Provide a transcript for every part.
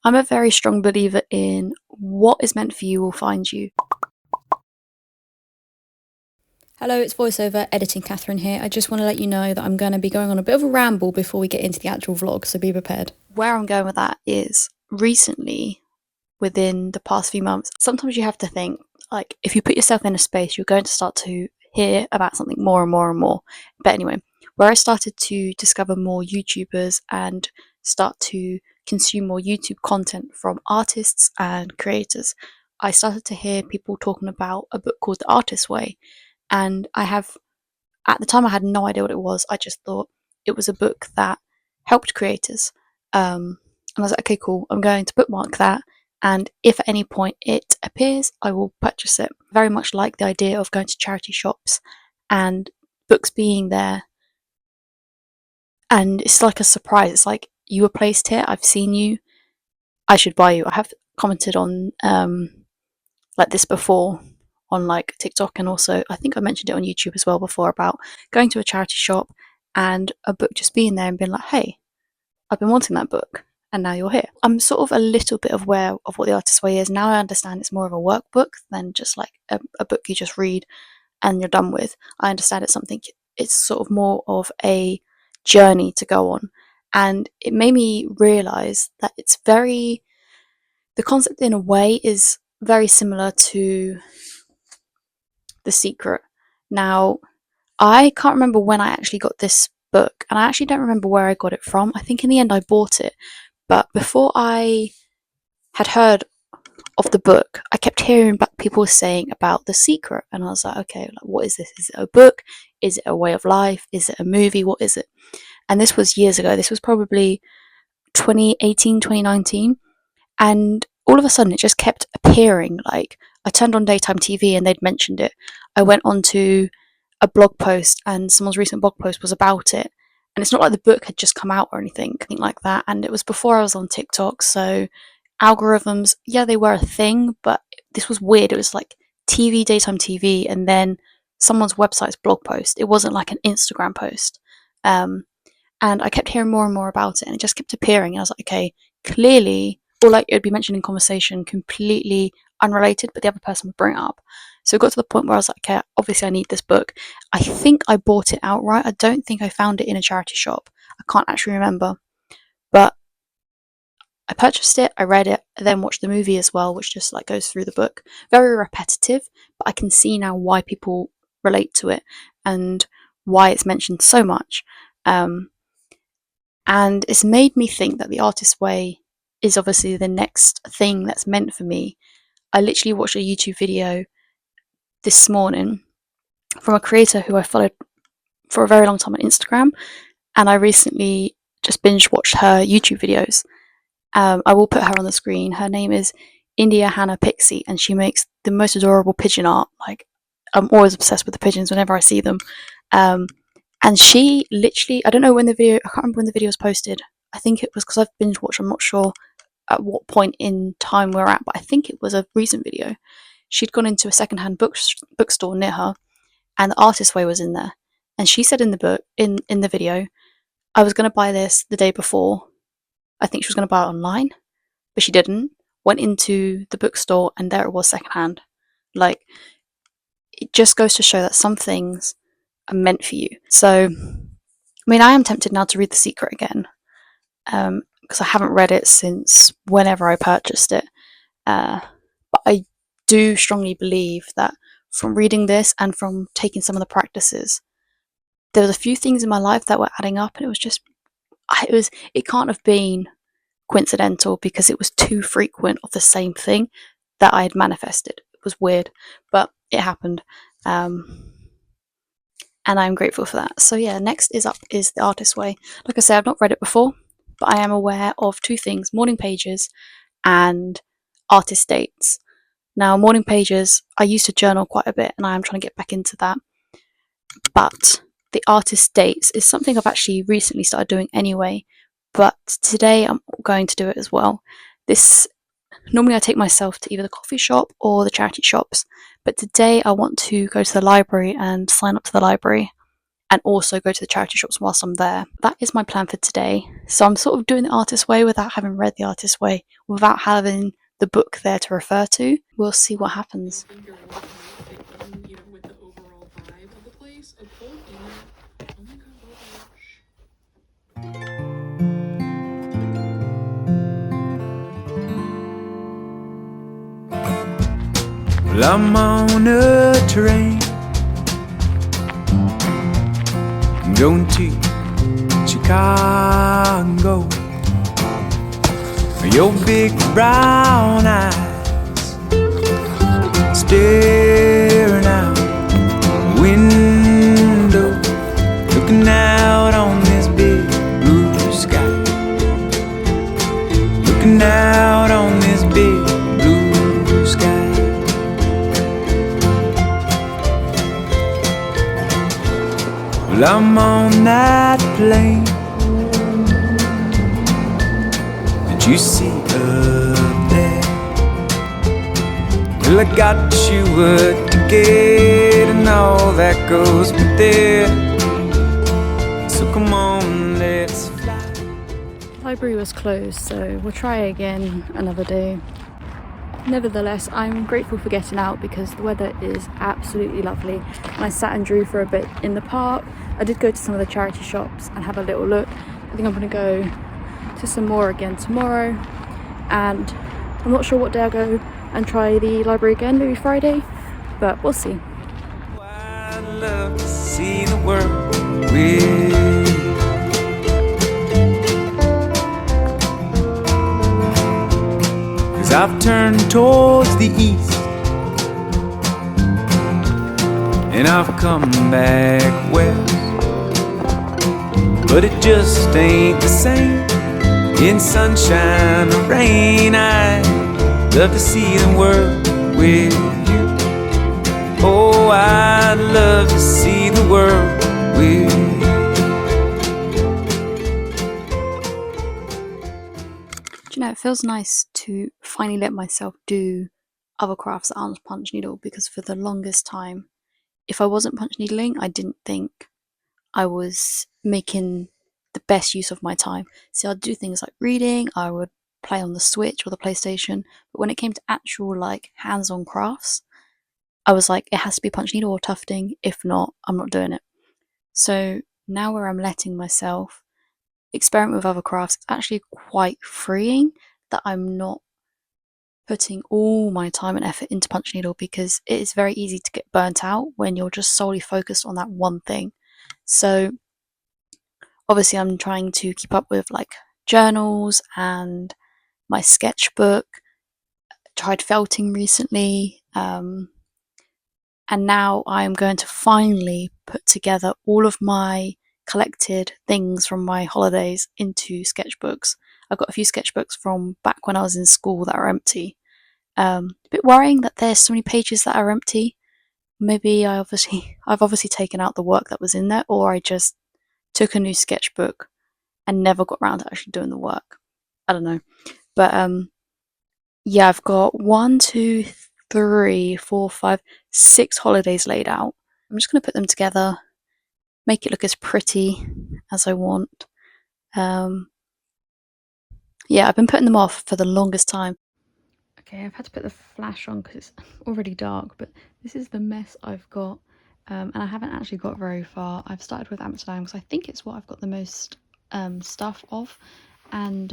I'm a very strong believer in what is meant for you will find you. Hello, it's voiceover editing Catherine here. I just want to let you know that I'm going to be going on a bit of a ramble before we get into the actual vlog, so be prepared. Where I'm going with that is recently, within the past few months, sometimes you have to think, like, if you put yourself in a space, you're going to start to hear about something more and more and more. But anyway, where I started to discover more YouTubers and start to consume more YouTube content from artists and creators, I started to hear people talking about a book called The Artist's Way. And at the time, I had no idea what it was. I just thought it was a book that helped creators. And I was like, okay, cool. I'm going to bookmark that. And if at any point it appears, I will purchase it. Very much like the idea of going to charity shops and books being there. And it's like a surprise. It's like, you were placed here. I've seen you. I should buy you. I have commented on like this before on like TikTok, and also I think I mentioned it on YouTube as well before, about going to a charity shop and a book just being there and being like, hey, I've been wanting that book and now you're here. I'm sort of a little bit aware of what The Artist's Way is. Now I understand it's more of a workbook than just like a book you just read and you're done with. I understand it's sort of more of a journey to go on. And it made me realise that the concept in a way is very similar to The Secret. Now, I can't remember when I actually got this book, and I actually don't remember where I got it from. I think in the end I bought it, but before I had heard of the book, I kept hearing people saying about The Secret, and I was like, okay, like, what is this? Is it a book? Is it a way of life? Is it a movie? What is it? And this was years ago. This was probably 2018, 2019. And all of a sudden, it just kept appearing. Like, I turned on daytime TV and they'd mentioned it. I went onto a blog post and someone's recent blog post was about it. And it's not like the book had just come out or anything like that. And it was before I was on TikTok. So algorithms, yeah, they were a thing, but this was weird. It was like TV, daytime TV, and then someone's website's blog post. It wasn't like an Instagram post. Um, and I kept hearing more and more about it, and it just kept appearing. And I was like, okay, clearly, or like it would be mentioned in conversation, completely unrelated, but the other person would bring it up. So it got to the point where I was like, okay, obviously I need this book. I think I bought it outright. I don't think I found it in a charity shop. I can't actually remember. But I purchased it, I read it, I then watched the movie as well, which just like goes through the book. Very repetitive, but I can see now why people relate to it and why it's mentioned so much. Um, and it's made me think that The Artist's Way is obviously the next thing that's meant for me. I literally watched a YouTube video this morning from a creator who I followed for a very long time on Instagram, and I recently just binge watched her YouTube videos. I will put her on the screen. Her name is India Hannah Pixie, and she makes the most adorable pigeon art. Like, I'm always obsessed with the pigeons whenever I see them. Um, and she literally, I don't know when the video, I can't remember when the video was posted. I think it was because I've binge watched. I'm not sure at what point in time we're at, but I think it was a recent video. She'd gone into a secondhand bookstore near her, and The Artist's Way was in there. And she said in the book, in the video, I was going to buy this the day before. I think she was going to buy it online, but she didn't. Went into the bookstore and there it was secondhand. Like, it just goes to show that some things are meant for you. So, I mean, I am tempted now to read The Secret again, because I haven't read it since whenever I purchased it. But I do strongly believe that from reading this and from taking some of the practices, there was a few things in my life that were adding up, and it can't have been coincidental because it was too frequent of the same thing that I had manifested. It was weird, but it happened. And I'm grateful for that. So yeah, next is The Artist's Way. Like I said, I've not read it before, but I am aware of two things: morning pages and artist dates. Now, morning pages, I used to journal quite a bit, and I am trying to get back into that. But the artist dates is something I've actually recently started doing anyway. But today I'm going to do it as well. Normally I take myself to either the coffee shop or the charity shops, but today I want to go to the library and sign up to the library, and also go to the charity shops whilst I'm there. That is my plan for today. So I'm sort of doing the artist way without having read the artist way, without having the book there to refer to. We'll see what happens. With the overall vibe of the place, a cold oh my god, well, I'm on a train going to Chicago. Your big brown eyes staring out the window, looking out on this big blue sky, looking out on this big blue sky. Well, I'm on that plane that you see up there. Well, I got you a ticket and all that goes with it. So come on, let's fly. The library was closed, so we'll try again another day. Nevertheless, I'm grateful for getting out because the weather is absolutely lovely. And I sat and drew for a bit in the park. I did go to some of the charity shops and have a little look. I think I'm going to go to some more again tomorrow. And I'm not sure what day I'll go and try the library again, maybe Friday, but we'll see. I'd love to see the world with you. 'Cause I've turned towards the east and I've come back west, but it just ain't the same in sunshine or rain. I'd love to see the world with you. Oh, I'd love to see the world with you. Do you know, it feels nice to finally let myself do other crafts that aren't punch needle, because for the longest time, if I wasn't punch needling, I didn't think I was making the best use of my time. So I'd do things like reading, I would play on the Switch or the PlayStation, but when it came to actual like hands-on crafts, I was like, it has to be punch needle or tufting. If not, I'm not doing it. So now where I'm letting myself experiment with other crafts, it's actually quite freeing that I'm not putting all my time and effort into punch needle, because it is very easy to get burnt out when you're just solely focused on that one thing. So obviously I'm trying to keep up with like journals and my sketchbook, tried felting recently, and now I'm going to finally put together all of my collected things from my holidays into sketchbooks. I've got a few sketchbooks from back when I was in school that are empty. A bit worrying that there's so many pages that are empty. Maybe I've obviously taken out the work that was in there, or I just took a new sketchbook and never got around to actually doing the work. I don't know. But yeah, I've got 1, 2, 3, 4, 5, 6 holidays laid out. I'm just going to put them together, make it look as pretty as I want. Yeah, I've been putting them off for the longest time. Okay, I've had to put the flash on because it's already dark, but this is the mess I've got, and I haven't actually got very far. I've started with Amsterdam because I think it's what I've got the most stuff of, and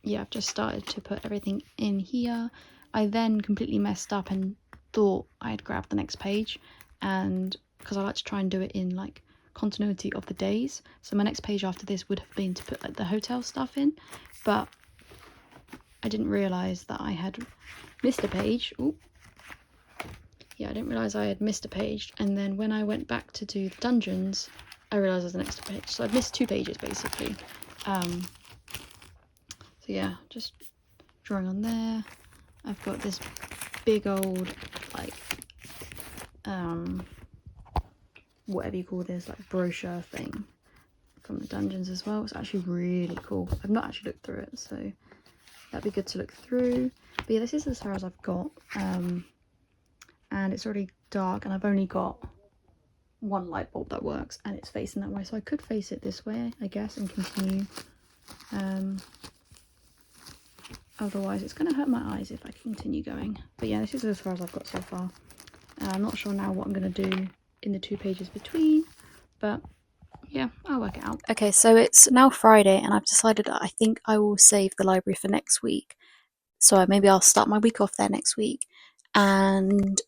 yeah, I've just started to put everything in here. I then completely messed up and thought I had grabbed the next page, and because I like to try and do it in like continuity of the days, so my next page after this would have been to put like the hotel stuff in, but I didn't realise that I had missed a page. Ooh. Yeah, I didn't realise I had missed a page, and then when I went back to do the dungeons, I realised there's an extra page, so I've missed 2 pages basically. So yeah, just drawing on there. I've got this big old like whatever you call this, like brochure thing from the dungeons as well. It's actually really cool. I've not actually looked through it, so that'd be good to look through. But yeah, this is as far as I've got, and it's already dark, and I've only got one light bulb that works, and it's facing that way, so I could face it this way, I guess, and continue Otherwise it's going to hurt my eyes if I continue going. But yeah, this is as far as I've got so far. I'm not sure now what I'm going to do in the 2 pages between, but yeah, I'll work it out. Okay, so it's now Friday and I've decided that I think I will save the library for next week. So maybe I'll start my week off there next week. And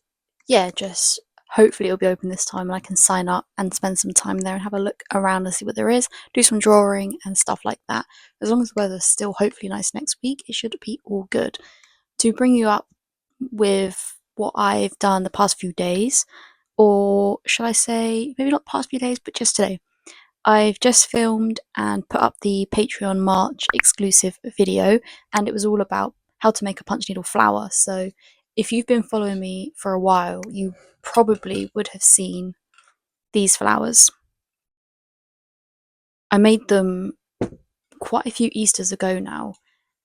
yeah, just hopefully it'll be open this time and I can sign up and spend some time there and have a look around and see what there is, do some drawing and stuff like that. As long as the weather's still hopefully nice next week, it should be all good. To bring you up with what I've done the past few days, or should I say, maybe not the past few days, but just today. I've just filmed and put up the Patreon March exclusive video, and it was all about how to make a punch needle flower. So if you've been following me for a while, you probably would have seen these flowers. I made them quite a few Easters ago now,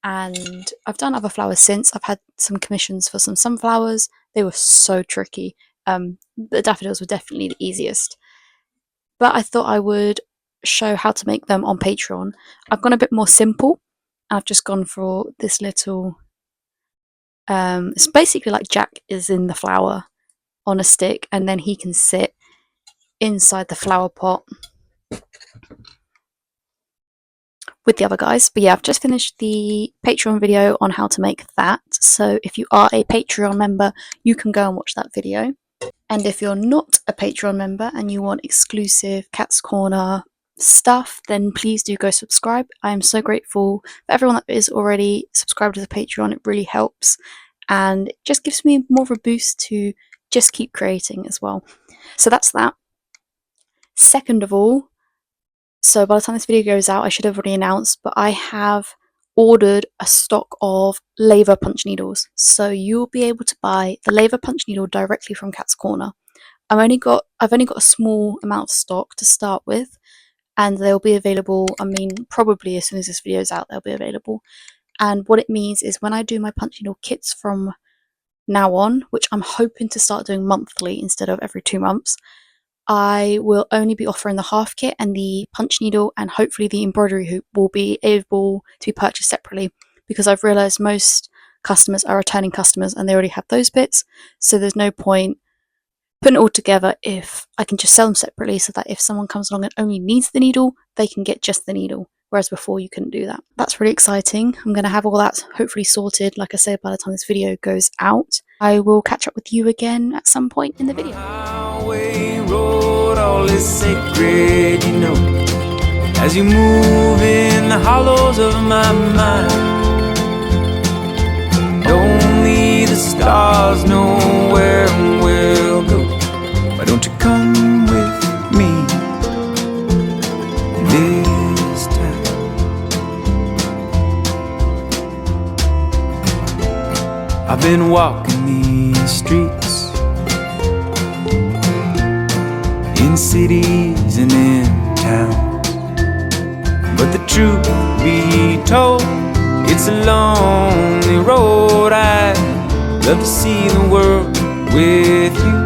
and I've done other flowers since. I've had some commissions for some sunflowers. They were so tricky. The daffodils were definitely the easiest. But I thought I would show how to make them on Patreon. I've gone a bit more simple. I've just gone for this little, it's basically like Jack is in the flower on a stick and then he can sit inside the flower pot with the other guys. But yeah, I've just finished the Patreon video on how to make that. So if you are a Patreon member, you can go and watch that video. And if you're not a Patreon member and you want exclusive Cat's Corner stuff, then please do go subscribe. I am so grateful for everyone that is already subscribed to the Patreon. It really helps and it just gives me more of a boost to just keep creating as well. So that's that. Second of all, so by the time this video goes out, I should have already announced, but I have ordered a stock of laver punch needles, so you'll be able to buy the laver punch needle directly from Cat's Corner. I've only got a small amount of stock to start with, and they'll be available, I mean, probably as soon as this video is out, they'll be available. And what it means is when I do my punch needle kits from now on, which I'm hoping to start doing monthly instead of every 2 months, I will only be offering the half kit, and the punch needle and hopefully the embroidery hoop will be able to be purchased separately, because I've realised most customers are returning customers and they already have those bits, so there's no point putting it all together if I can just sell them separately, so that if someone comes along and only needs the needle, they can get just the needle, whereas before you couldn't do that. That's really exciting. I'm going to have all that hopefully sorted, like I said, by the time this video goes out. I will catch up with you again at some point in the video. Highway road, all is sacred, you know, as you move in the hollows of my mind. Only the stars know where we'll go. Why don't you come with me this time? I've been walking these streets, in cities and in towns, but the truth be told, it's a lonely road. I'd love to see the world with you.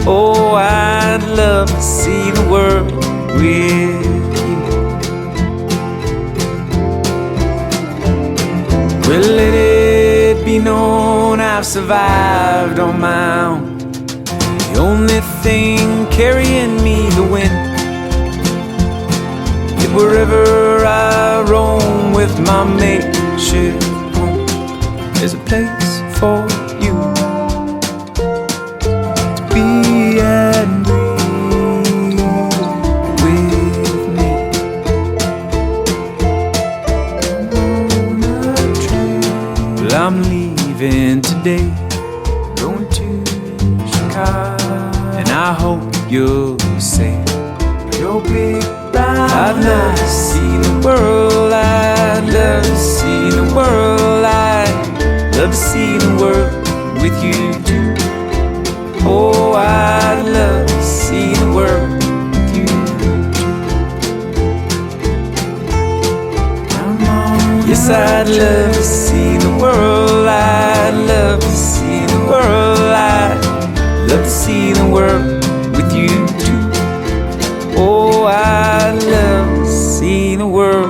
Oh, I'd love to see the world with you. Well, let it be known I've survived on my own. The only thing carrying me the wind, that wherever I roam with my makeshift home, there's a place for you to be and breathe with me. I'm on a train. Well, I'm leaving today, going to Chicago, and I hope you'll say you're big. I'd love to see the world, I'd love to see the world, I'd love to see the world with you too. Oh, I'd love to see the world with you too. Yes, I'd love to see the world, I'd love to see the world, I'd love to see the world with you too. Oh, I'd love to see the world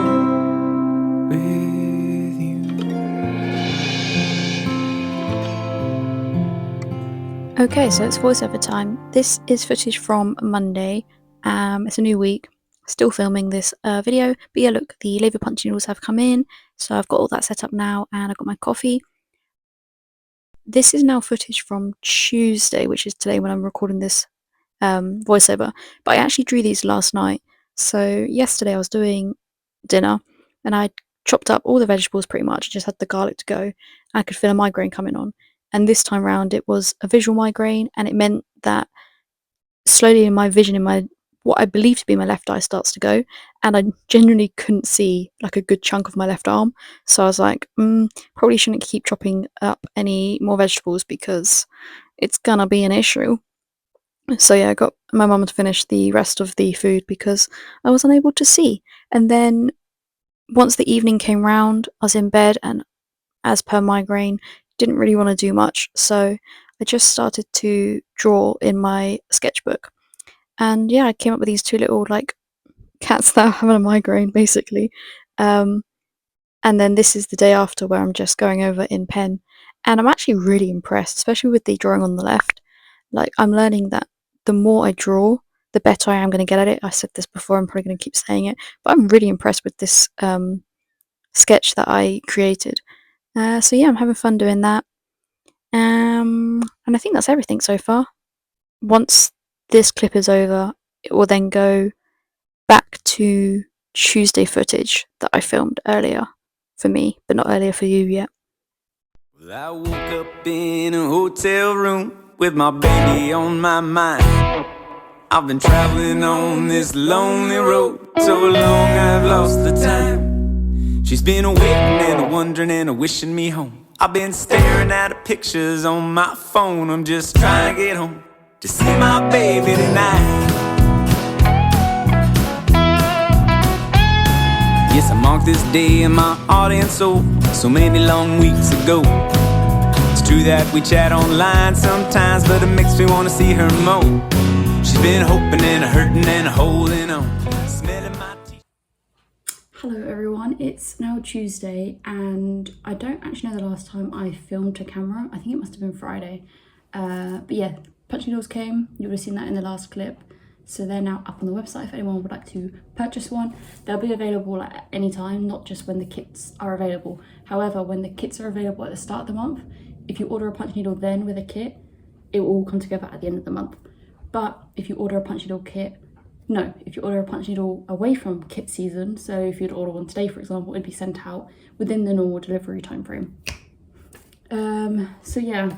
Okay, so it's voiceover time. This is footage from Monday. It's a new week. Still filming this video. But yeah, look, the labour punch noodles have come in. So I've got all that set up now and I've got my coffee. This is now footage from Tuesday, which is today when I'm recording this voiceover. But I actually drew these last night. So yesterday I was doing dinner and I chopped up all the vegetables pretty much. I just had the garlic to go. I could feel a migraine coming on. And this time round it was a visual migraine, and it meant that slowly in my vision, in my what I believe to be my left eye starts to go, and I genuinely couldn't see like a good chunk of my left arm. So I was like, probably shouldn't keep chopping up any more vegetables because it's gonna be an issue. So yeah, I got my mum to finish the rest of the food because I was unable to see. And then once the evening came round, I was in bed and, as per migraine, didn't really want to do much. So I just started to draw in my sketchbook. And yeah, I came up with these two little like cats that are having a migraine basically. And then this is the day after where I'm just going over in pen. And I'm actually really impressed, especially with the drawing on the left. Like, I'm learning that the more I draw, the better I am going to get at it. I said this before, I'm probably going to keep saying it, but I'm really impressed with this sketch that I created. So yeah, I'm having fun doing that. And I think that's everything so far. Once this clip is over, it will then go back to Tuesday footage that I filmed earlier for me, but not earlier for you yet. Well, I woke up in a hotel room with my baby on my mind. I've been traveling on this lonely road so long I've lost the time. She's been a waiting and a wondering and a wishing me home. I've been staring at her pictures on my phone. I'm just trying to get home to see my baby tonight. Yes, I marked this day in my heart and soul so many long weeks ago. It's true that we chat online sometimes, but it makes me want to see her more. She's been hoping and hurting and holding on, smelling my teeth. Hello everyone, it's now Tuesday and I don't actually know the last time I filmed to camera. I think it must have been Friday. But yeah, punch noodles came. You would have seen that in the last clip. So they're now up on the website if anyone would like to purchase one. They'll be available at any time, not just when the kits are available. However, when the kits are available at the start of the month, if you order a punch needle then with a kit, it will all come together at the end of the month. But if you order a punch needle if you order a punch needle away from kit season, so if you'd order one today, for example, it'd be sent out within the normal delivery time frame. So yeah,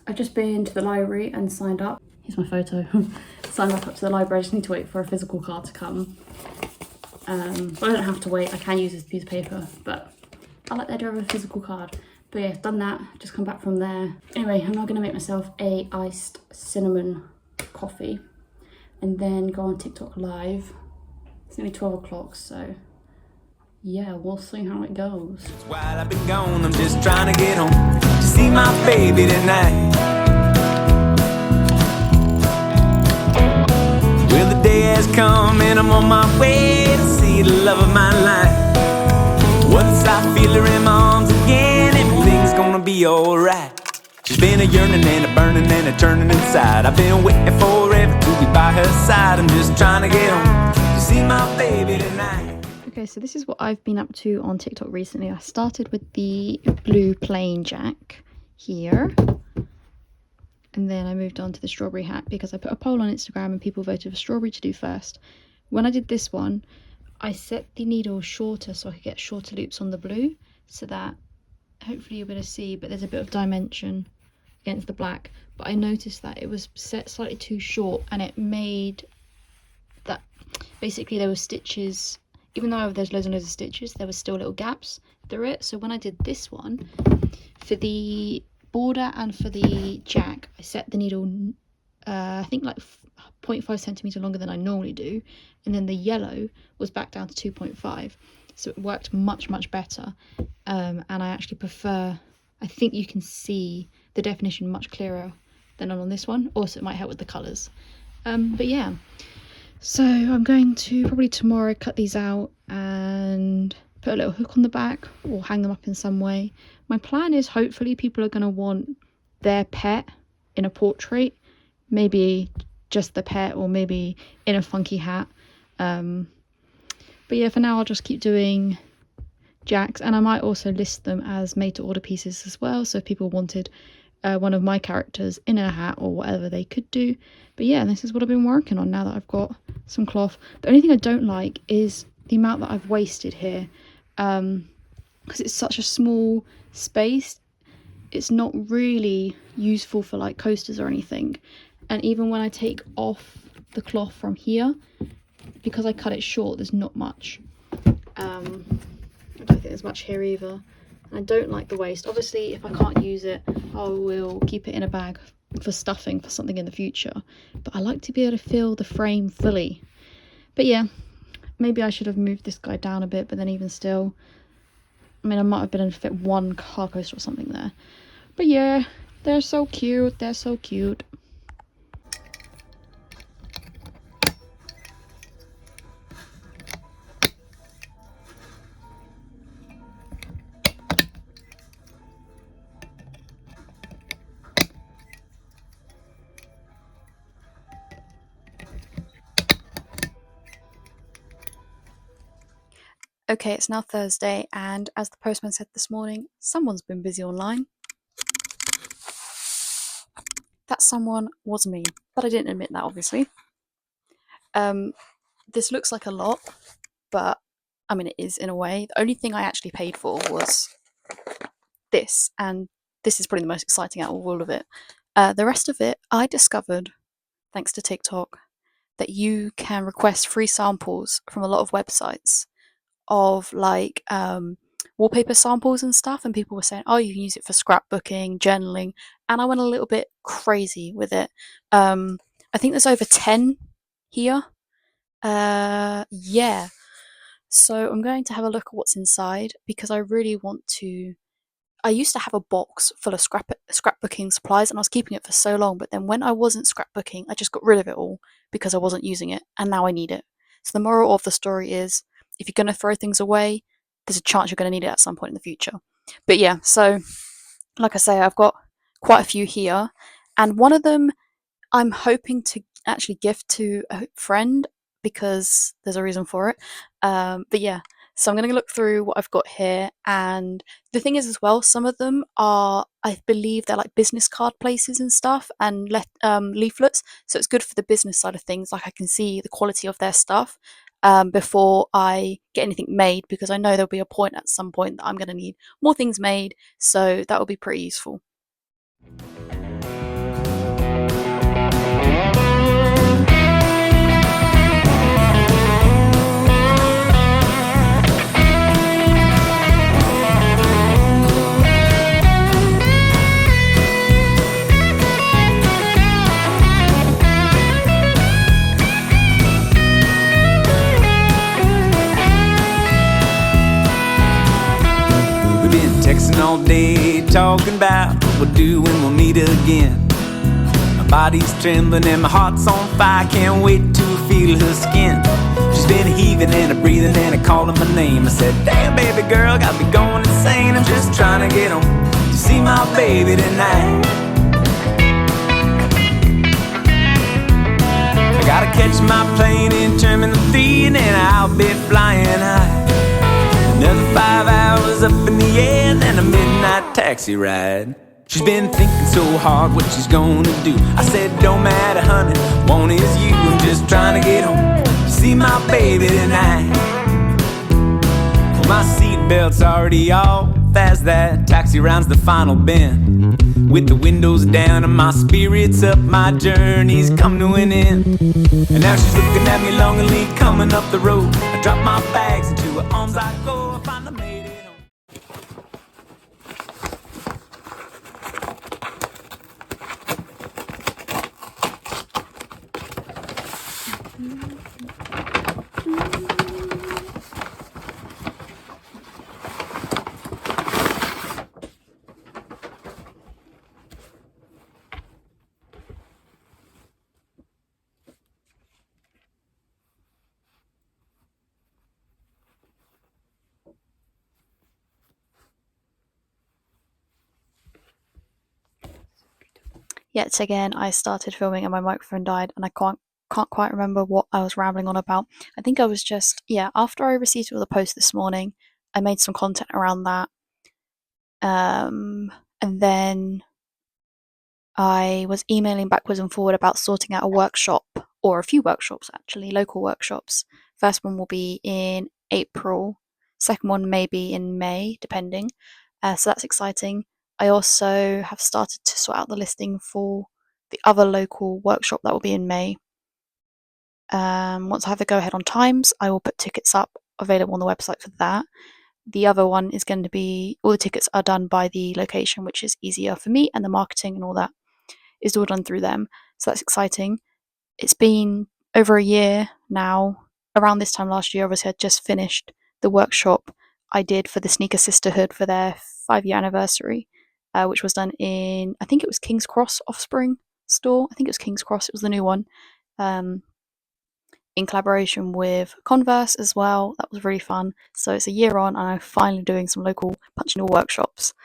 I've just been to the library and signed up. Here's my photo. Signed back up to the library. I just need to wait for a physical card to come. But I don't have to wait. I can use this piece of paper, but I like the idea of a physical card. But yeah, done that. Just come back from there. Anyway, I'm now going to make myself a iced cinnamon coffee and then go on TikTok live. It's nearly 12 o'clock, so yeah, we'll see how it goes. While I've been gone, I'm just trying to get home to see my baby tonight. Well, the day has come and I'm on my way to see the love of my life. Once I feel her in my arms again, everything's gonna be alright. She's been a yearning and a burning and a turning inside. I've been waiting forever to be by her side. I'm just trying to get home to see my baby tonight. Okay, so this is what I've been up to on TikTok recently. I started with the blue plain jack here. And then I moved on to the strawberry hat because I put a poll on Instagram and people voted for strawberry to do first. When I did this one, I set the needle shorter so I could get shorter loops on the blue so that hopefully you'll be able to see, but there's a bit of dimension against the black. But I noticed that it was set slightly too short and it made that basically there were stitches, even though there's loads and loads of stitches, there were still little gaps through it. So when I did this one, for the border and for the jack, I set the needle I think like 0.5 centimeter longer than I normally do, and then the yellow was back down to 2.5, so it worked much better. And I actually prefer, I think you can see the definition much clearer than on this one. Also it might help with the colors. But yeah, so I'm going to probably tomorrow cut these out and put a little hook on the back or hang them up in some way. My plan is hopefully people are going to want their pet in a portrait, maybe just the pet or maybe in a funky hat. But yeah, for now I'll just keep doing Jacks, and I might also list them as made to order pieces as well, so if people wanted one of my characters in a hat or whatever, they could do. But yeah, this is what I've been working on now that I've got some cloth. The only thing I don't like is the amount that I've wasted here, because it's such a small space. It's not really useful for like coasters or anything, and even when I take off the cloth from here, because I cut it short, there's not much. I don't think there's much here either. And I don't like the waste. Obviously, if I can't use it, I will keep it in a bag for stuffing for something in the future. But I like to be able to fill the frame fully. But yeah, maybe I should have moved this guy down a bit, but then even still, I mean, I might have been able to fit one car coaster or something there. But yeah, they're so cute. They're so cute. Okay, it's now Thursday, and as the postman said this morning, someone's been busy online. That someone was me, but I didn't admit that, obviously. This looks like a lot, but I mean, it is in a way. The only thing I actually paid for was this, and this is probably the most exciting out of all of it. The rest of it, I discovered, thanks to TikTok, that you can request free samples from a lot of websites of like wallpaper samples and stuff, and people were saying, oh, you can use it for scrapbooking, journaling, and I went a little bit crazy with it. I think there's over 10 here. Yeah, so I'm going to have a look at what's inside, because I really want to. I used to have a box full of scrapbooking supplies, and I was keeping it for so long, but then when I wasn't scrapbooking, I just got rid of it all because I wasn't using it, and now I need it. So the moral of the story is, if you're going to throw things away, there's a chance you're going to need it at some point in the future. But yeah, so like I say, I've got quite a few here, and one of them I'm hoping to actually gift to a friend because there's a reason for it. But yeah, so I'm going to look through what I've got here. And the thing is, as well, some of them are, I believe, they're like business card places and stuff, and leaflets. So it's good for the business side of things. Like, I can see the quality of their stuff before I get anything made, because I know there'll be a point at some point that I'm going to need more things made. So that will be pretty useful. Texting all day, talking about what we'll do when we'll meet again. My body's trembling and my heart's on fire. Can't wait to feel her skin. She's been heaving and a breathing and a calling my name. I said, damn baby girl, got me going insane. I'm just trying to get home to see my baby tonight. I gotta catch my plane in Terminal 3 and then I'll be flying high. Another 5 hours up in the air, and then a midnight taxi ride. She's been thinking so hard what she's gonna do. I said, don't matter, honey, one is you. I'm just trying to get home to see my baby tonight. Well, my seatbelt's already off as that taxi rounds the final bend. With the windows down and my spirits up, my journey's come to an end. And now she's looking at me longingly coming up the road. I drop my bags into her arms, I go, I finally made it home. yet again I started filming and my microphone died, and I can't quite remember what I was rambling on about. I think I was just, yeah, after I received all the posts this morning, I made some content around that. And then I was emailing backwards and forward about sorting out a workshop, or a few workshops actually, local workshops. First one will be in April, second one maybe in May, depending. So that's exciting. I also have started to sort out the listing for the other local workshop that will be in May. Once I have the go ahead on times, I will put tickets up available on the website for that. The other one is going to be, all the tickets are done by the location, which is easier for me, and the marketing and all that is all done through them. So that's exciting. It's been over a year now. Around this time last year, obviously, I just finished the workshop I did for the Sneaker Sisterhood for their 5-year anniversary, which was done in, I think it was King's Cross Offspring store. I think it was King's Cross. It was the new one. In collaboration with Converse as well. That was really fun. So it's a year on, and I'm finally doing some local punch needle workshops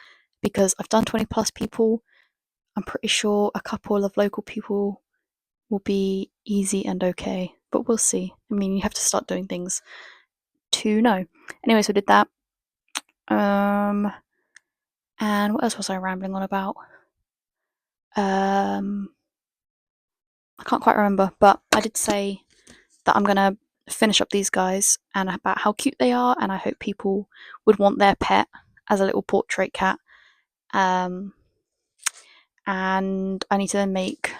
because I've done 20 plus people. I'm pretty sure a couple of local people will be easy and okay, but we'll see. I mean, you have to start doing things to know. Anyway, so I did that. And what else was I rambling on about? I can't quite remember, but I did say that I'm gonna finish up these guys and about how cute they are, and I hope people would want their pet as a little portrait cat. And I need to then make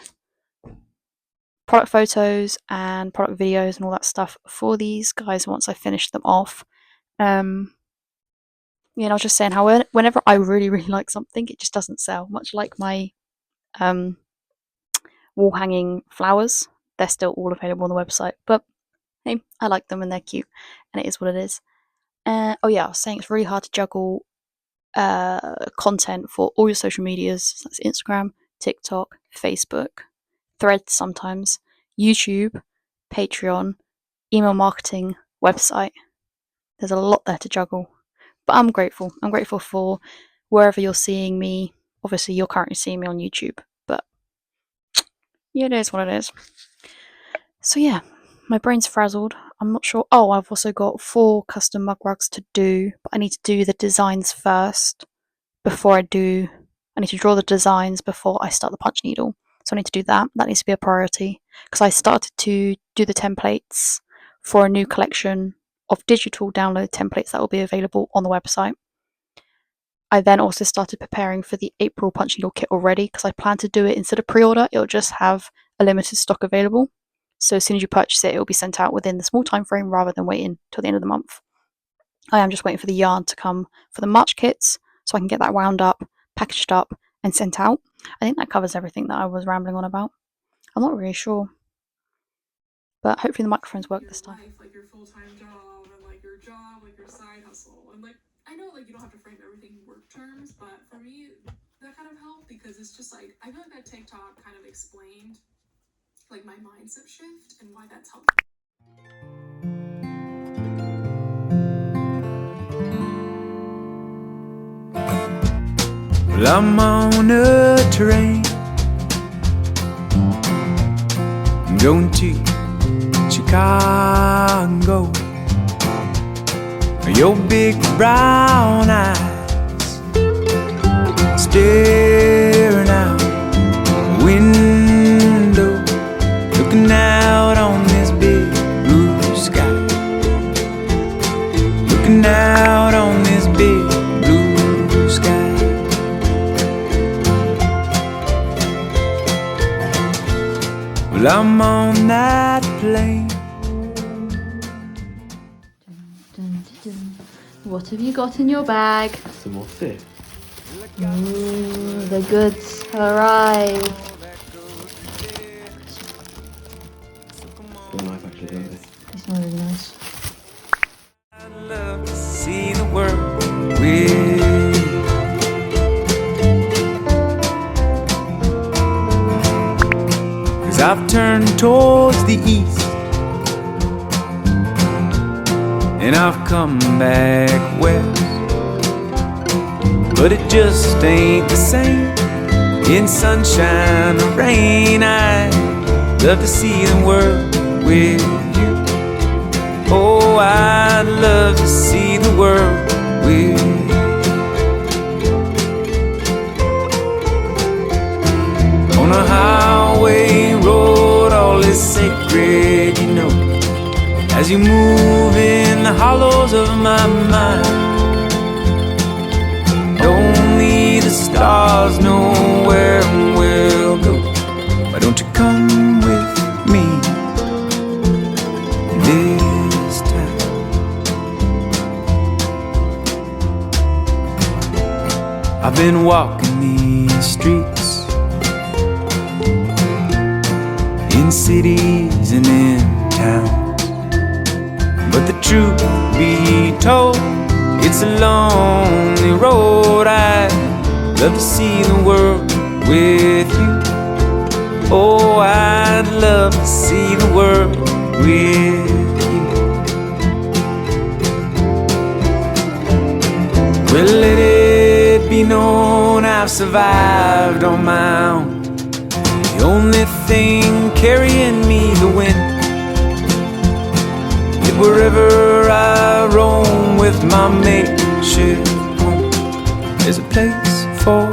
product photos and product videos and all that stuff for these guys once I finish them off. Yeah, and I was just saying how whenever I really, really like something, it just doesn't sell. Much like my wall hanging flowers, they're still all available on the website. But hey, I like them and they're cute, and it is what it is. Oh yeah, I was saying it's really hard to juggle content for all your social medias. So that's Instagram, TikTok, Facebook, Threads sometimes, YouTube, Patreon, email marketing, website. There's a lot there to juggle. But I'm grateful. I'm grateful for wherever you're seeing me. Obviously, you're currently seeing me on YouTube, but yeah, it is what it is. So yeah, my brain's frazzled. I'm not sure. Oh, I've also got 4 custom mug rugs to do, but I need to do the designs first before I need to draw the designs before I start the punch needle. So I need to do that. That needs to be a priority because I started to do the templates for a new collection of digital download templates that will be available on the website. I then also started preparing for the April punch needle kit already because I plan to do it instead of pre-order. It'll just have a limited stock available. So as soon as you purchase it, it will be sent out within the small time frame rather than waiting till the end of the month. I am just waiting for the yarn to come for the March kits so I can get that wound up, packaged up, and sent out. I think that covers everything that I was rambling on about. I'm not really sure, but hopefully the microphones work this time. Life, like your full-time job and like your job, like your side hustle, and like I know like you don't have to frame everything in work terms, but for me that kind of helped because it's just like I feel like that TikTok kind of explained like my mindset shift and why that's helped. Well, I'm on a train, I'm going to Chicago. Your big brown eyes staring out the window, looking out on this big blue sky, looking out on this big blue sky. Well, I'm on that plane. What have you got in your bag? Some more fit. Ooh, the goods arrived. They're nice actually, don't they? It's not really nice. I'd love to see the world with you. 'Cause I've turned towards the east and I've come back west, but it just ain't the same In sunshine or rain, I'd love to see the world with you. Oh, I'd love to see the world with you. On a highway road, all is sacred, you know, as you move in the hollows of my mind. Only the stars know where we'll go. Why don't you come with me this time? I've been walking these streets, in cities and in towns, but the truth be told, it's a lonely road. I'd love to see the world with you. Oh, I'd love to see the world with you. Well, let it be known I've survived on my own. The only thing carrying me the wind. Yet wherever I roam with my makeshift home, there's a place for